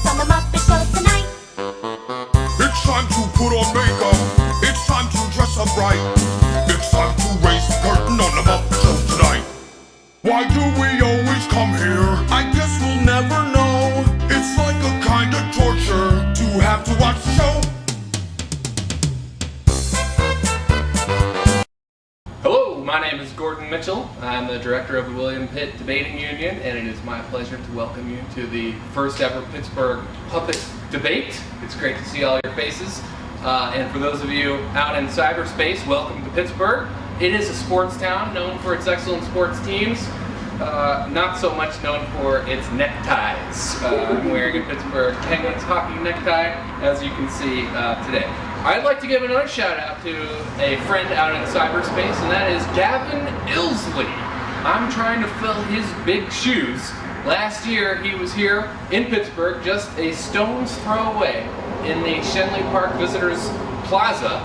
puppets on the Muppet Show tonight. It's time to put on makeup. It's time to dress up right. It's time to raise the curtain on the Muppet Show tonight. Why do we always come here? I guess we'll never know. It's like a kind of torture to have to watch the show. Hello, my name is Gordon Mitchell. I'm the director of the William Pitt Debating Union, and it is my pleasure to welcome you to the first ever Pittsburgh Puppet Debate. It's great to see all your faces. And for those of you out in cyberspace, welcome to Pittsburgh. It is a sports town known for its excellent sports teams, not so much known for its neckties. I'm wearing a Pittsburgh Penguins hockey necktie, as you can see today. I'd like to give another shout out to a friend out in cyberspace, and that is Gavin Ilsley. I'm trying to fill his big shoes. Last year he was here in Pittsburgh, just a stone's throw away in the Shenley Park Visitors Plaza,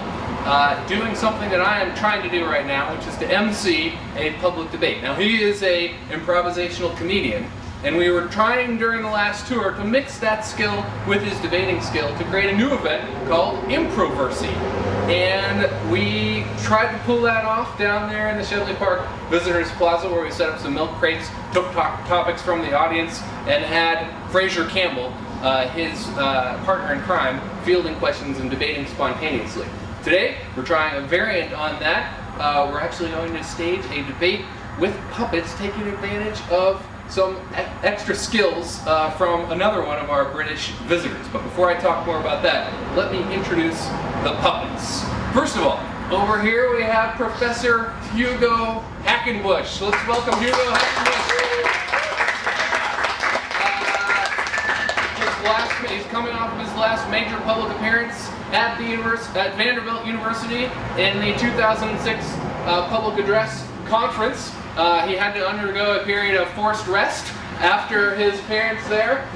doing something that I am trying to do right now, which is to MC a public debate. Now, he is a improvisational comedian, and we were trying during the last tour to mix that skill with his debating skill to create a new event called Improversy. And we tried to pull that off down there in the Shenley Park Visitors Plaza, where we set up some milk crates, took topics from the audience, and had Fraser Campbell, his partner in crime, fielding questions and debating spontaneously. Today, we're trying a variant on that. We're actually going to stage a debate with puppets, taking advantage of some extra skills from another one of our British visitors. But before I talk more about that, let me introduce the puppets. First of all, over here we have Professor Hugo Hackenbush. Let's welcome Hugo Hackenbush. He's coming off of his last major public appearance at Vanderbilt University in the 2006 public address conference. He had to undergo a period of forced rest after his appearance there.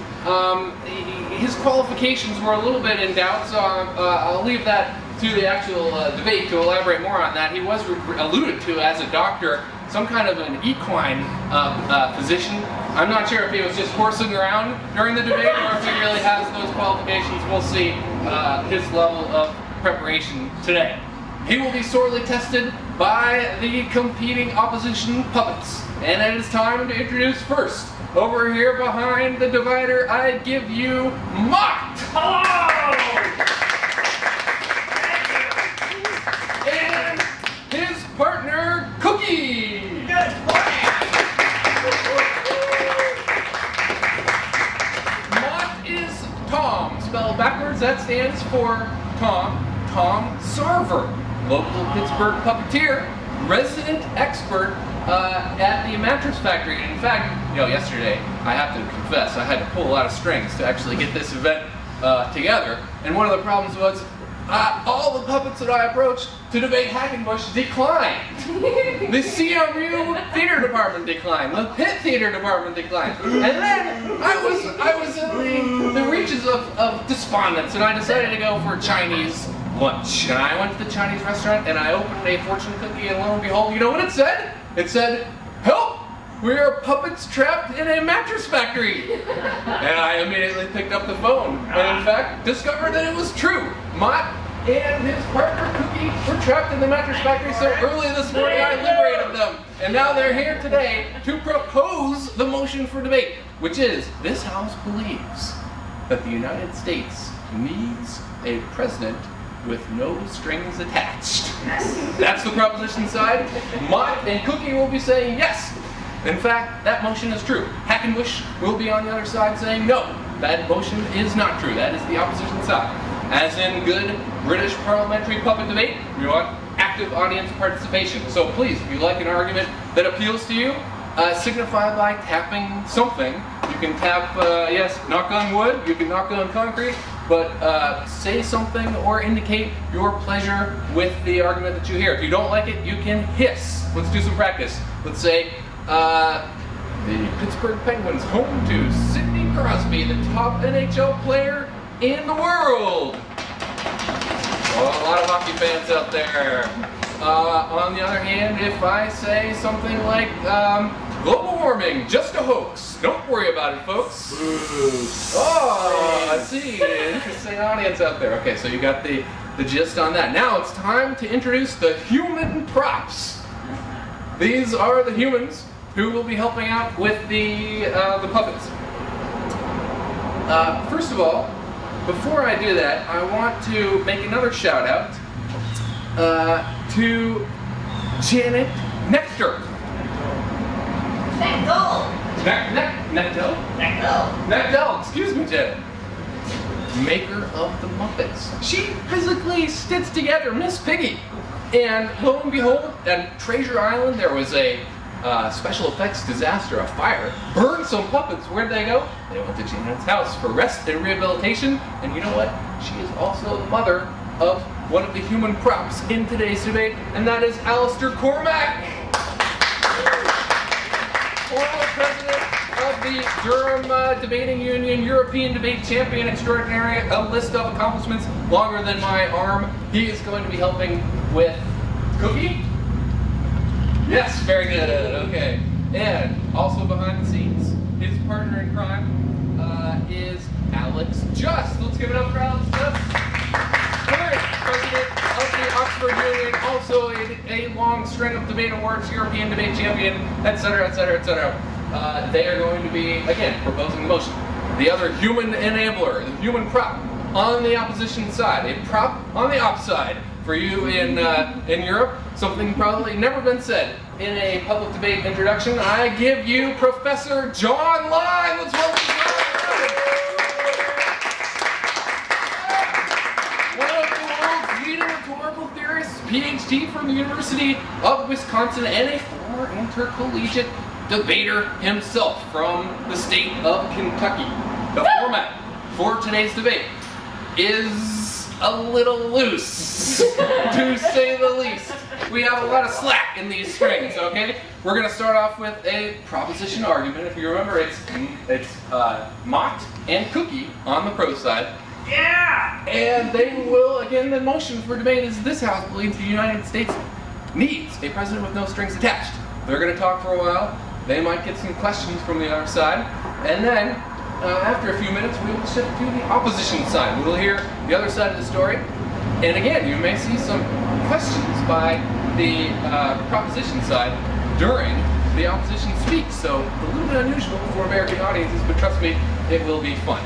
His qualifications were a little bit in doubt, so I'll leave that to the actual debate to elaborate more on that. He was alluded to as a doctor, some kind of an equine physician. I'm not sure if he was just horsing around during the debate or if he really has those qualifications. We'll see his level of preparation today. He will be sorely tested by the competing opposition puppets. And it is time to introduce first, over here behind the divider, I give you Mott! Hello! And his partner, Cookie! Good morning! Mott is Tom, spelled backwards. That stands for Tom Sarver, local Pittsburgh puppeteer, resident expert at the Mattress Factory. And in fact, yesterday, I have to confess, I had to pull a lot of strings to actually get this event together. And one of the problems was all the puppets that I approached to debate Hackenbush declined. The CMU theater department declined. The Pitt theater department declined. And then I was in the reaches of despondence, and I decided to go for Chinese lunch. And I went to the Chinese restaurant and I opened a fortune cookie, and lo and behold, you know what it said? It said, "Help! We are puppets trapped in a mattress factory." And I immediately picked up the phone and in fact discovered that it was true. Mott and his partner Cookie were trapped in the mattress factory, so early this morning I liberated them. And now they're here today to propose the motion for debate, which is, this House believes that the United States needs a president with no strings attached. That's the proposition side. Mott and Cookie will be saying yes. In fact, that motion is true. Hackenbush will be on the other side saying no. That motion is not true. That is the opposition side. As in good British parliamentary puppet debate, we want active audience participation. So please, if you like an argument that appeals to you, signify by tapping something. You can tap, yes, knock on wood, you can knock on concrete, but say something or indicate your pleasure with the argument that you hear. If you don't like it, you can hiss. Let's do some practice. Let's say, the Pittsburgh Penguins home to Sidney Crosby, the top NHL player in the world. Oh, a lot of hockey fans out there. On the other hand, if I say something like, global warming, just a hoax. Don't worry about it, folks. Oh, see. Interesting audience out there. Okay, so you got the gist on that. Now it's time to introduce the human props. These are the humans who will be helping out with the puppets. First of all, before I do that, I want to make another shout out to Janet Nectar. Nectar, excuse me, Janet. Maker of the Muppets. She physically stitched together Miss Piggy. And lo and behold, at Treasure Island, there was a special effects disaster, a fire, burned some puppets. Where'd they go? They went to Janet's house for rest and rehabilitation. And you know what? She is also the mother of one of the human props in today's debate, and that is Alistair Cormack. Former president of the Durham Debating Union, European Debate Champion Extraordinary, a list of accomplishments longer than my arm. He is going to be helping with Cookie? Yes, very good, okay. And also behind the scenes, his partner in crime is Alex Just. Let's give it up for Alex Just. Current president of the Oxford Union, also a long string of debate awards, European Debate Champion, etc., etc., etc. They are going to be, again, proposing the motion. The other human enabler, the human prop on the opposition side, a prop on the op side. For you in Europe, something probably never been said in a public debate introduction. I give you Professor John Lyon. Let's welcome John. One of the world's leading rhetorical theorists, PhD from the University of Wisconsin, and a former intercollegiate debater himself from the state of Kentucky. The format for today's debate is a little loose, to say the least. We have a lot of slack in these strings, okay? We're going to start off with a proposition argument. If you remember, it's Mott and Cookie on the pro side. Yeah! And they will, again, the motion for debate is this House believes the United States needs a president with no strings attached. They're going to talk for a while. They might get some questions from the other side. And then, after a few minutes, we will shift to the opposition side. We will hear the other side of the story. And again, you may see some questions by the proposition side during the opposition speak. So a little bit unusual for American audiences, but trust me, it will be fun.